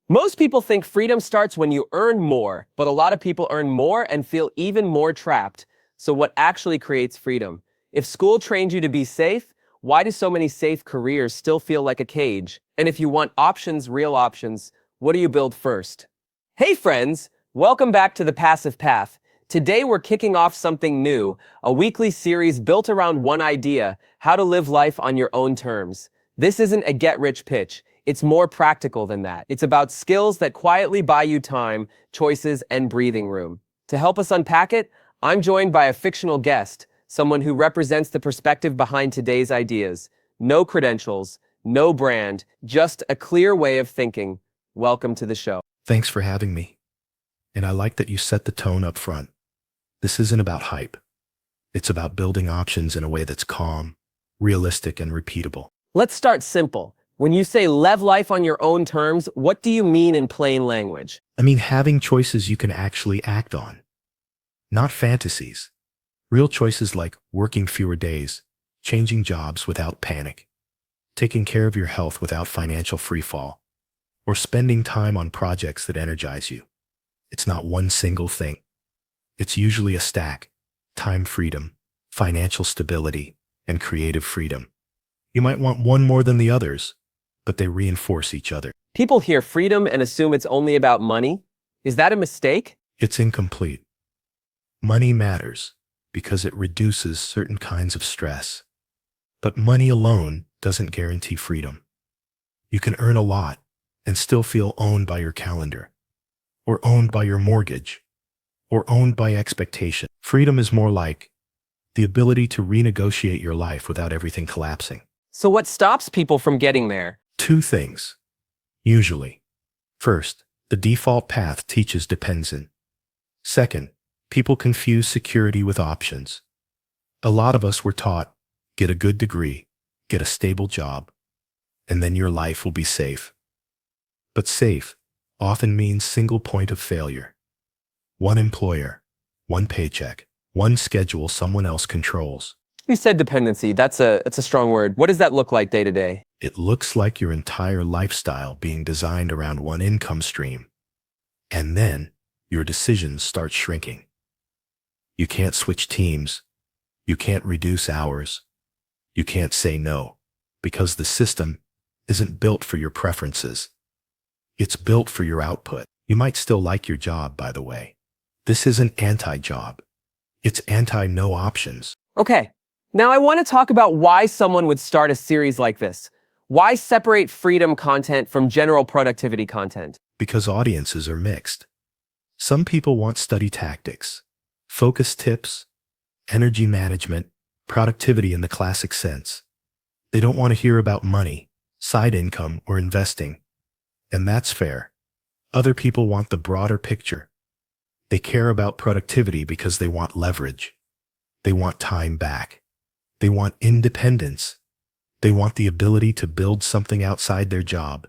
Most people think freedom starts when you earn more, but a lot of people earn more and feel even more trapped. So what actually creates freedom? If school trained you to be safe, why do so many safe careers still feel like a cage? And if you want options, real options, what do you build first? Hey friends, welcome back to The Passive Path. Today we're kicking off something new, a weekly series built around one idea: how to live life on your own terms. This isn't a get-rich pitch. It's more practical than that. It's about skills that quietly buy you time, choices, and breathing room. To help us unpack it, I'm joined by a fictional guest, someone who represents the perspective behind today's ideas. No credentials, no brand, just a clear way of thinking. Welcome to the show. Thanks for having me. And I like that you set the tone up front. This isn't about hype. It's about building options in a way that's calm, realistic, and repeatable. Let's start simple. When you say live life on your own terms, what do you mean in plain language? I mean, having choices you can actually act on. Not fantasies. Real choices like working fewer days, changing jobs without panic, taking care of your health without financial freefall, or spending time on projects that energize you. It's not one single thing. It's usually a stack: time freedom, financial stability, and creative freedom. You might want one more than the others, but they reinforce each other. People hear freedom and assume it's only about money. Is that a mistake? It's incomplete. Money matters because it reduces certain kinds of stress. But money alone doesn't guarantee freedom. You can earn a lot and still feel owned by your calendar, or owned by your mortgage, or owned by expectation. Freedom is more like the ability to renegotiate your life without everything collapsing. So what stops people from getting there? Two things, usually. First, the default path teaches dependence. Second, people confuse security with options. A lot of us were taught, get a good degree, get a stable job, and then your life will be safe. But safe often means single point of failure. One employer, one paycheck, one schedule someone else controls. You said dependency. That's a strong word. What does that look like day to day? It looks like your entire lifestyle being designed around one income stream. And then your decisions start shrinking. You can't switch teams. You can't reduce hours. You can't say no, because the system isn't built for your preferences. It's built for your output. You might still like your job, by the way. This isn't anti-job. It's anti-no options. Okay, now I want to talk about why someone would start a series like this. Why separate freedom content from general productivity content? Because audiences are mixed. Some people want study tactics, focus tips, energy management, productivity in the classic sense. They don't want to hear about money, side income, or investing. And that's fair. Other people want the broader picture. They care about productivity because they want leverage. They want time back. They want independence. They want the ability to build something outside their job.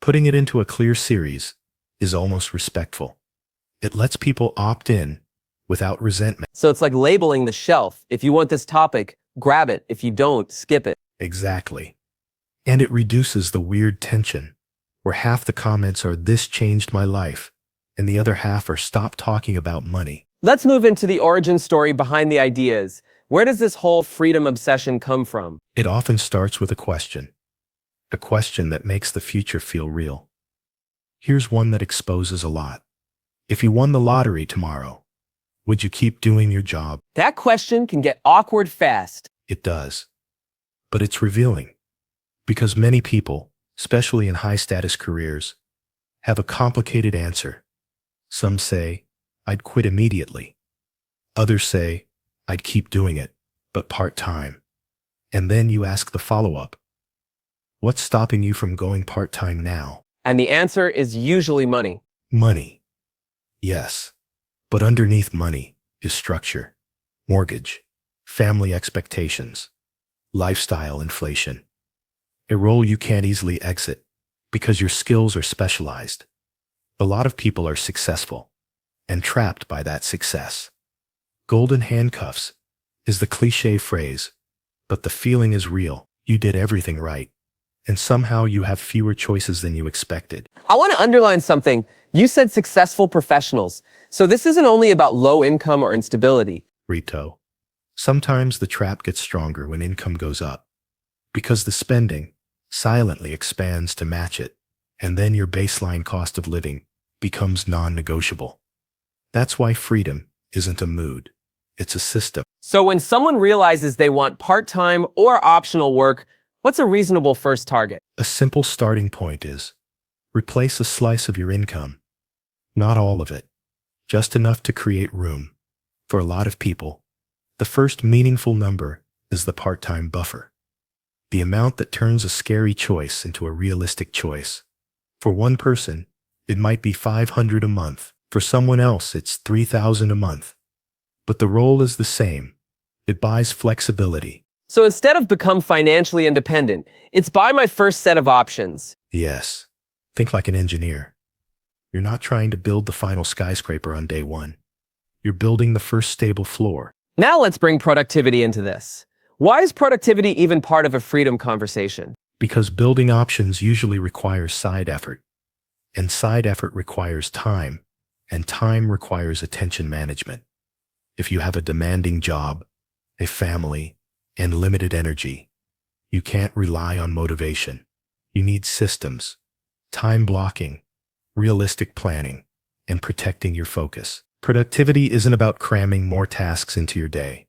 Putting it into a clear series is almost respectful. It lets people opt in without resentment. So it's like labeling the shelf. If you want this topic, grab it. If you don't, skip it. Exactly. And it reduces the weird tension where half the comments are "this changed my life" and the other half are "stop talking about money." Let's move into the origin story behind the ideas. Where does this whole freedom obsession come from? It often starts with a question that makes the future feel real. Here's one that exposes a lot. If you won the lottery tomorrow, would you keep doing your job? That question can get awkward fast. It does. But it's revealing, because many people, especially in high-status careers, have a complicated answer. Some say, "I'd quit immediately." Others say, "I'd keep doing it, but part-time." And then you ask the follow-up, what's stopping you from going part-time now? And the answer is usually money. Money. Yes. But underneath money is structure, mortgage, family expectations, lifestyle inflation. A role you can't easily exit because your skills are specialized. A lot of people are successful and trapped by that success. Golden handcuffs is the cliche phrase, but the feeling is real. You did everything right. and somehow you have fewer choices than you expected. I want to underline something. You said successful professionals. So this isn't only about low income or instability. Rito. Sometimes the trap gets stronger when income goes up, because the spending silently expands to match it, and then your baseline cost of living becomes non-negotiable. That's why freedom isn't a mood, it's a system. So when someone realizes they want part-time or optional work, what's a reasonable first target? A simple starting point is replace a slice of your income, not all of it, just enough to create room. For a lot of people, the first meaningful number is the part-time buffer, the amount that turns a scary choice into a realistic choice. For one person, it might be $500 a month. For someone else, it's $3,000 a month. But the role is the same. It buys flexibility. So instead of become financially independent, it's buy my first set of options. Yes. Think like an engineer. You're not trying to build the final skyscraper on day one. You're building the first stable floor. Now let's bring productivity into this. Why is productivity even part of a freedom conversation? Because building options usually requires side effort. And side effort requires time. And time requires attention management. If you have a demanding job, a family, and limited energy, you can't rely on motivation. You need systems, time blocking, realistic planning, and protecting your focus. Productivity isn't about cramming more tasks into your day.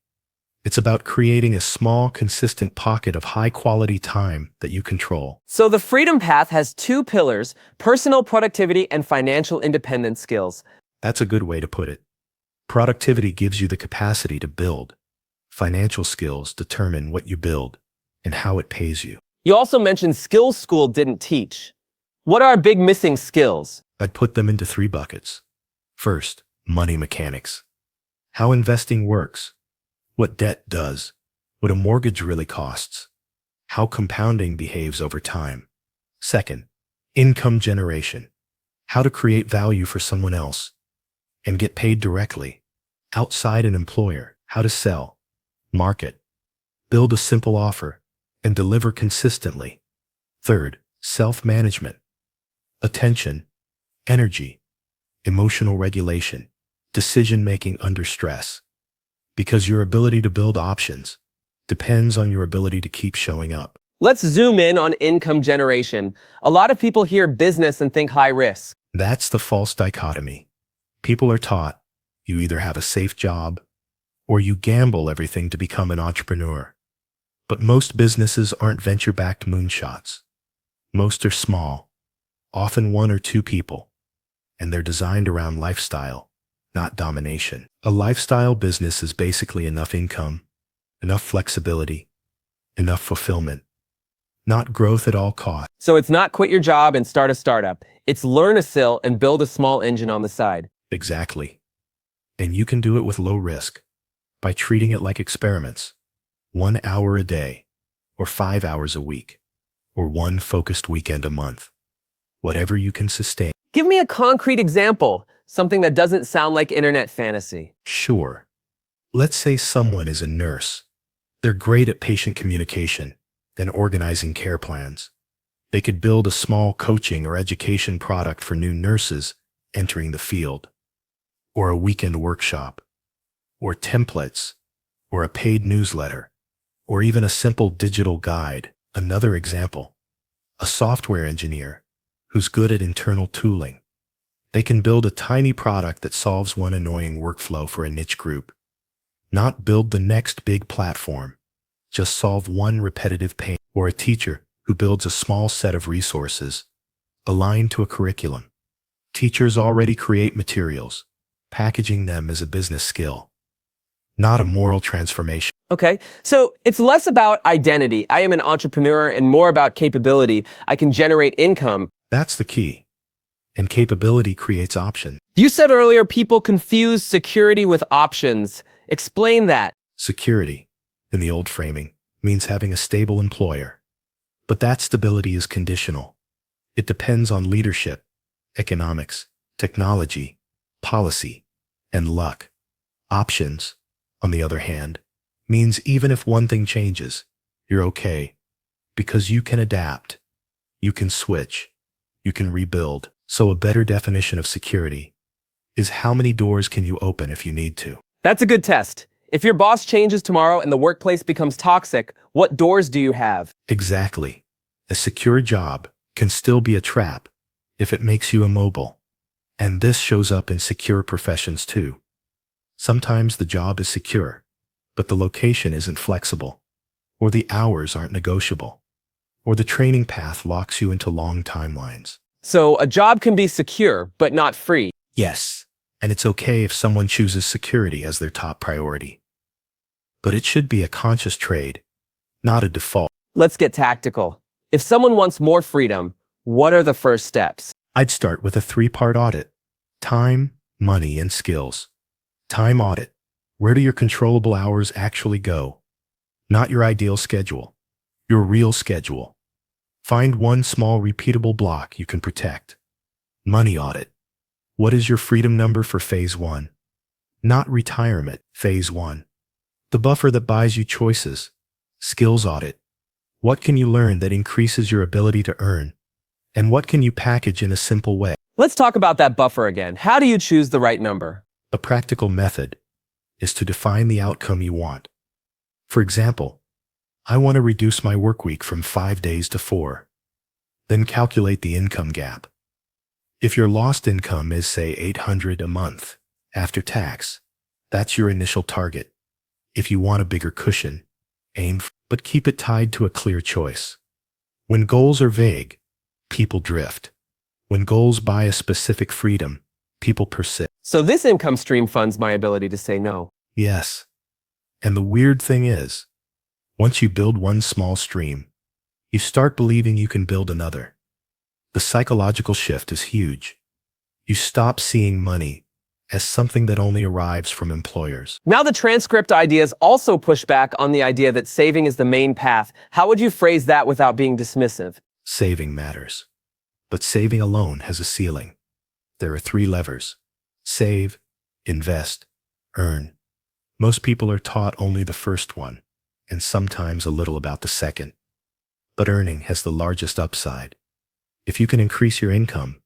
It's about creating a small, consistent pocket of high-quality time that you control. So the freedom path has two pillars: personal productivity and financial independence skills. That's a good way to put it. Productivity gives you the capacity to build. Financial skills determine what you build and how it pays you. You also mentioned skills school didn't teach. What are our big missing skills? I'd put them into 3 buckets. First, money mechanics. How investing works. What debt does. What a mortgage really costs. How compounding behaves over time. Second, income generation. How to create value for someone else and get paid directly outside an employer. How to sell, market, build a simple offer, and deliver consistently. Third, self-management. Attention, energy, emotional regulation, decision-making under stress. Because your ability to build options depends on your ability to keep showing up. Let's zoom in on income generation. A lot of people hear business and think high risk. That's the false dichotomy. People are taught you either have a safe job or you gamble everything to become an entrepreneur. But most businesses aren't venture-backed moonshots. Most are small, often 1 or 2 people, and they're designed around lifestyle, not domination. A lifestyle business is basically enough income, enough flexibility, enough fulfillment, not growth at all costs. So it's not quit your job and start a startup. It's learn a skill and build a small engine on the side. Exactly. And you can do it with low risk by treating it like experiments. 1 hour a day, or 5 hours a week, or 1 focused weekend a month. Whatever you can sustain. Give me a concrete example, something that doesn't sound like internet fantasy. Sure. Let's say someone is a nurse. They're great at patient communication and organizing care plans. They could build a small coaching or education product for new nurses entering the field, or a weekend workshop, or templates, or a paid newsletter, or even a simple digital guide. Another example, a software engineer who's good at internal tooling. They can build a tiny product that solves one annoying workflow for a niche group. Not build the next big platform, just solve one repetitive pain. Or a teacher who builds a small set of resources aligned to a curriculum. Teachers already create materials, packaging them as a business skill, not a moral transformation. Okay, so it's less about identity. I am an entrepreneur, and more about capability. I can generate income. That's the key. And capability creates options. You said earlier people confuse security with options. Explain that. Security, in the old framing, means having a stable employer. But that stability is conditional. It depends on leadership, economics, technology, policy, and luck. Options, on the other hand, means even if one thing changes, you're okay, because you can adapt. You can switch. You can rebuild. So a better definition of security is how many doors can you open if you need to? That's a good test. If your boss changes tomorrow and the workplace becomes toxic, what doors do you have? Exactly. A secure job can still be a trap if it makes you immobile. And this shows up in secure professions too. Sometimes the job is secure, but the location isn't flexible, or the hours aren't negotiable, or the training path locks you into long timelines. So a job can be secure, but not free. Yes, and it's okay if someone chooses security as their top priority. But it should be a conscious trade, not a default. Let's get tactical. If someone wants more freedom, what are the first steps? I'd start with a 3-part audit: time, money, and skills. Time audit. Where do your controllable hours actually go? Not your ideal schedule, your real schedule. Find one small repeatable block you can protect. Money audit. What is your freedom number for phase 1? Not retirement, phase 1. The buffer that buys you choices. Skills audit. What can you learn that increases your ability to earn? And what can you package in a simple way? Let's talk about that buffer again. How do you choose the right number? A practical method is to define the outcome you want. For example, I want to reduce my work week from 5 days to 4. Then calculate the income gap. If your lost income is, say, $800 a month after tax, that's your initial target. If you want a bigger cushion, but keep it tied to a clear choice. When goals are vague, people drift. When goals buy a specific freedom, people persist. So this income stream funds my ability to say no. Yes. And the weird thing is, once you build one small stream, you start believing you can build another. The psychological shift is huge. You stop seeing money as something that only arrives from employers. Now the transcript ideas also push back on the idea that saving is the main path. How would you phrase that without being dismissive? Saving matters. But saving alone has a ceiling. There are 3 levers: save, invest, earn. Most people are taught only the first one, and sometimes a little about the second. But earning has the largest upside. If you can increase your income,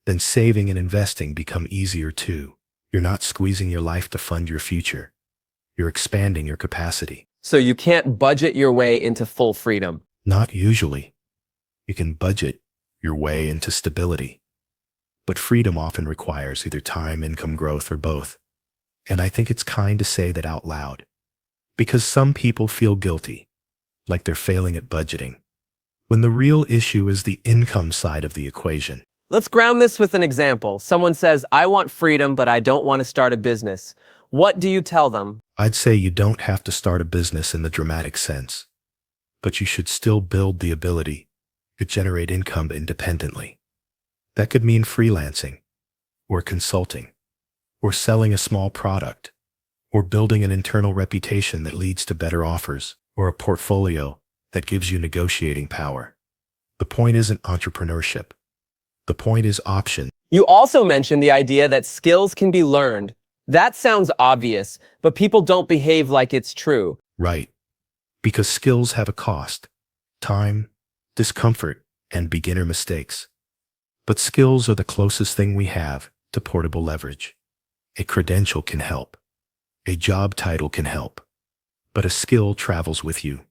then saving and investing become easier too. You're not squeezing your life to fund your future. You're expanding your capacity. So you can't budget your way into full freedom. Not usually. You can budget your way into stability. But freedom often requires either time, income growth, or both. And I think it's kind to say that out loud. Because some people feel guilty, like they're failing at budgeting, when the real issue is the income side of the equation. Let's ground this with an example. Someone says, I want freedom, but I don't want to start a business. What do you tell them? I'd say you don't have to start a business in the dramatic sense, but you should still build the ability to generate income independently. That could mean freelancing, or consulting, or selling a small product, or building an internal reputation that leads to better offers, or a portfolio that gives you negotiating power. The point isn't entrepreneurship. The point is option. You also mentioned the idea that skills can be learned. That sounds obvious, but people don't behave like it's true. Right. Because skills have a cost: time, discomfort, and beginner mistakes. But skills are the closest thing we have to portable leverage. A credential can help. A job title can help. But a skill travels with you.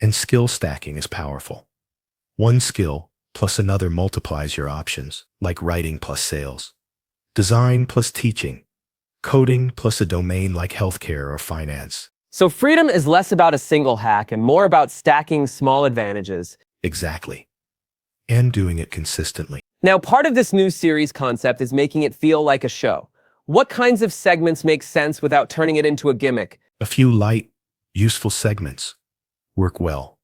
And skill stacking is powerful. One skill plus another multiplies your options, like writing plus sales, design plus teaching, coding plus a domain like healthcare or finance. So freedom is less about a single hack and more about stacking small advantages. Exactly. And doing it consistently. Now, part of this new series concept is making it feel like a show. What kinds of segments make sense without turning it into a gimmick? A few light, useful segments work well.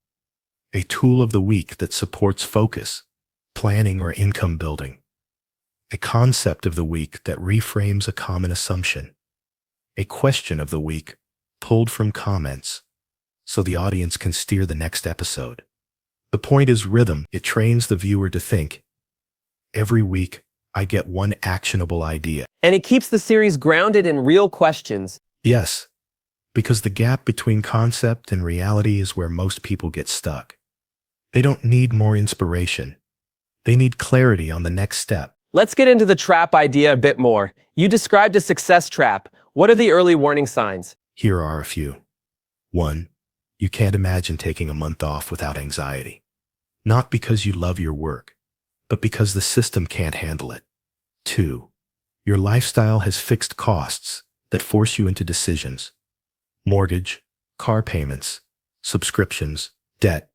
A tool of the week that supports focus, planning, or income building. A concept of the week that reframes a common assumption. A question of the week pulled from comments so the audience can steer the next episode. The point is rhythm. It trains the viewer to think. Every week, I get one actionable idea. And it keeps the series grounded in real questions. Yes, because the gap between concept and reality is where most people get stuck. They don't need more inspiration. They need clarity on the next step. Let's get into the trap idea a bit more. You described a success trap. What are the early warning signs? Here are a few. 1. You can't imagine taking a month off without anxiety. Not because you love your work, but because the system can't handle it. 2. Your lifestyle has fixed costs that force you into decisions. Mortgage, car payments, subscriptions, debt,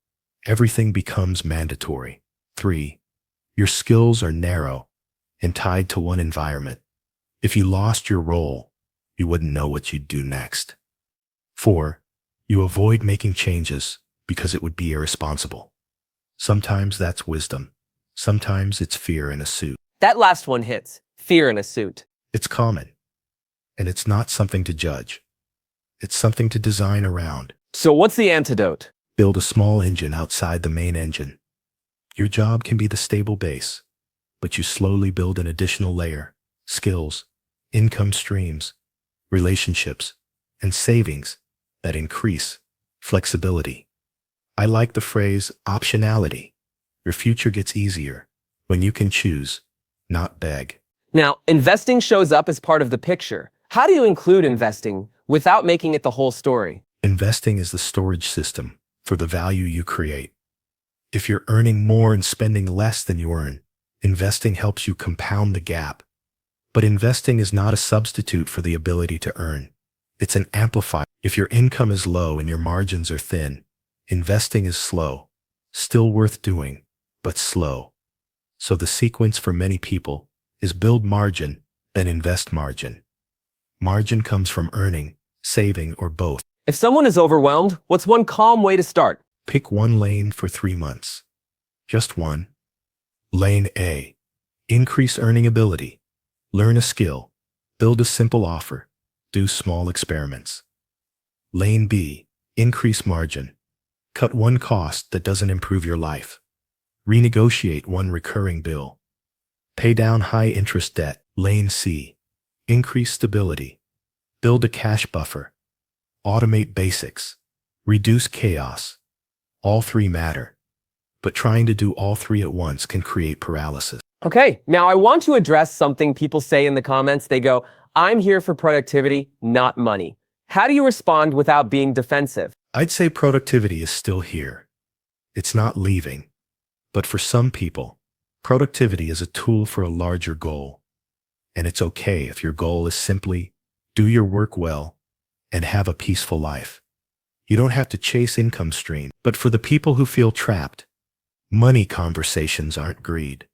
everything becomes mandatory. 3. Your skills are narrow and tied to one environment. If you lost your role, you wouldn't know what you'd do next. 4. You avoid making changes because it would be irresponsible. Sometimes that's wisdom. Sometimes it's fear in a suit. That last one hits. Fear in a suit. It's common, and it's not something to judge. It's something to design around. So what's the antidote? Build a small engine outside the main engine. Your job can be the stable base, but you slowly build an additional layer: skills, income streams, relationships, and savings that increase flexibility. I like the phrase optionality. Your future gets easier when you can choose, not beg. Now, investing shows up as part of the picture. How do you include investing without making it the whole story? Investing is the storage system for the value you create. If you're earning more and spending less than you earn, investing helps you compound the gap. But investing is not a substitute for the ability to earn. It's an amplifier. If your income is low and your margins are thin, investing is slow, still worth doing, but slow. So the sequence for many people is build margin, then invest margin. Margin comes from earning, saving, or both. If someone is overwhelmed, what's one calm way to start? Pick one lane for 3 months. Just one. Lane A. Increase earning ability. Learn a skill. Build a simple offer. Do small experiments. Lane B. Increase margin. Cut one cost that doesn't improve your life. Renegotiate one recurring bill. Pay down high-interest debt. Lane C. Increase stability. Build a cash buffer. Automate basics. Reduce chaos. All three matter, but trying to do all three at once can create paralysis. Okay, now I want to address something people say in the comments. They go, I'm here for productivity, not money. How do you respond without being defensive? I'd say productivity is still here. It's not leaving. But for some people, productivity is a tool for a larger goal. And it's okay if your goal is simply do your work well and have a peaceful life. You don't have to chase income stream. But for the people who feel trapped, money conversations aren't greed.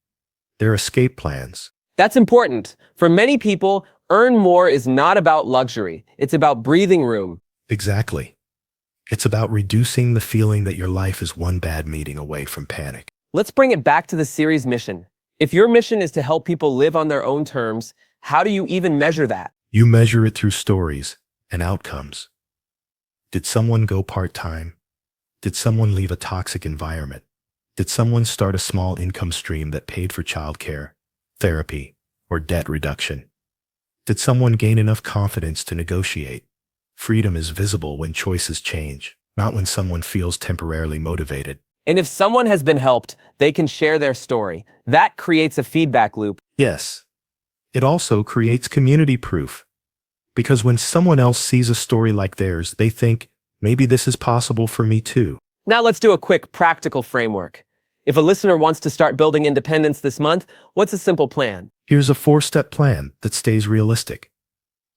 They're escape plans. That's important. For many people, earn more is not about luxury. It's about breathing room. Exactly. It's about reducing the feeling that your life is one bad meeting away from panic. Let's bring it back to the series mission. If your mission is to help people live on their own terms, how do you even measure that? You measure it through stories and outcomes. Did someone go part-time? Did someone leave a toxic environment? Did someone start a small income stream that paid for childcare, therapy, or debt reduction? Did someone gain enough confidence to negotiate? Freedom is visible when choices change, not when someone feels temporarily motivated. And if someone has been helped, they can share their story. That creates a feedback loop. Yes, it also creates community proof. Because when someone else sees a story like theirs, they think, maybe this is possible for me too. Now let's do a quick practical framework. If a listener wants to start building independence this month, what's a simple plan? Here's a 4-step plan that stays realistic.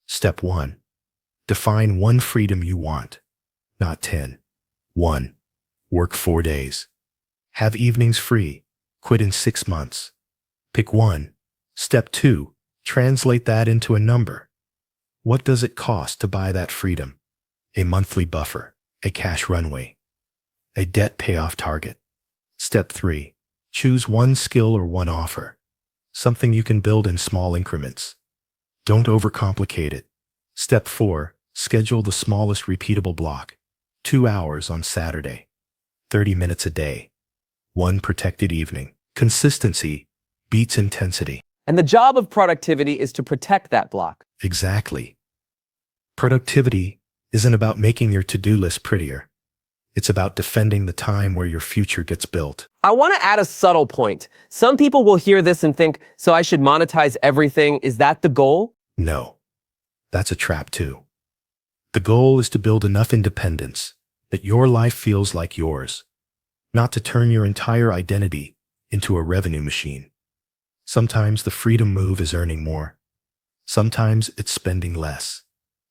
Step 1. Define one freedom you want, not 10. 1. Work 4 days. Have evenings free. Quit in 6 months. Pick one. Step 2. Translate that into a number. What does it cost to buy that freedom? A monthly buffer, a cash runway, a debt payoff target. Step 3. Choose one skill or one offer, something you can build in small increments. Don't overcomplicate it. Step 4. Schedule the smallest repeatable block, 2 hours on Saturday, 30 minutes a day, one protected evening. Consistency beats intensity. And the job of productivity is to protect that block. Exactly. Productivity isn't about making your to-do list prettier. It's about defending the time where your future gets built. I want to add a subtle point. Some people will hear this and think, so I should monetize everything. Is that the goal? No, that's a trap too. The goal is to build enough independence that your life feels like yours, not to turn your entire identity into a revenue machine. Sometimes the freedom move is earning more. Sometimes it's spending less.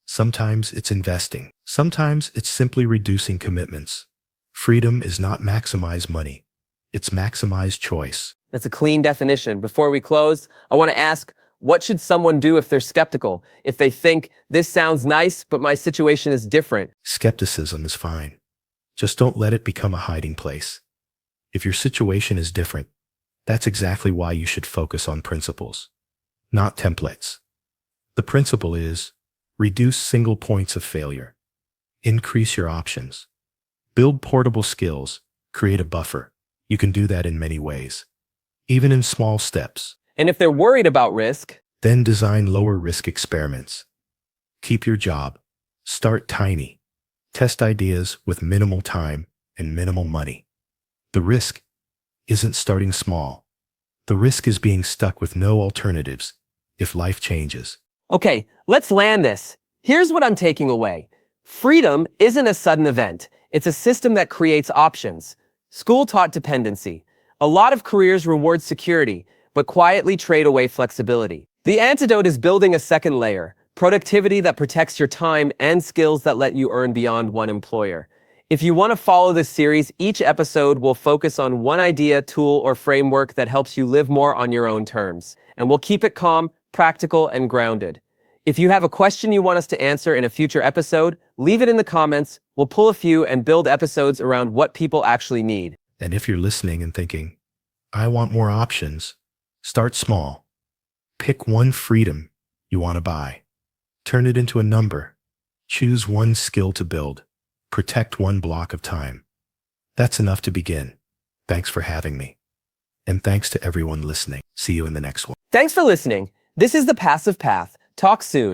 Sometimes it's investing. Sometimes it's simply reducing commitments. Freedom is not maximize money. It's maximize choice. That's a clean definition. Before we close, I want to ask, what should someone do if they're skeptical? If they think, this sounds nice, but my situation is different? Skepticism is fine. Just don't let it become a hiding place. If your situation is different, that's exactly why you should focus on principles, not templates. The principle is, reduce single points of failure. Increase your options. Build portable skills. Create a buffer. You can do that in many ways, even in small steps. And if they're worried about risk, Then design lower risk experiments. Keep your job. Start tiny. Test ideas with minimal time and minimal money. The risk isn't starting small. The risk is being stuck with no alternatives if life changes. okay, let's land this. Here's what I'm taking away. Freedom isn't a sudden event. It's a system that creates options. School taught dependency. A lot of careers reward security, but quietly trade away flexibility. The antidote is building a second layer, productivity that protects your time and skills that let you earn beyond one employer. If you want to follow this series, each episode will focus on one idea, tool, or framework that helps you live more on your own terms. And we'll keep it calm, practical, and grounded. If you have a question you want us to answer in a future episode, leave it in the comments. We'll pull a few and build episodes around what people actually need. And if you're listening and thinking, I want more options, start small. Pick one freedom you want to buy. Turn it into a number. Choose one skill to build. Protect one block of time. That's enough to begin. Thanks for having me. And thanks to everyone listening. See you in the next one. Thanks for listening. This is The Passive Path. Talk soon.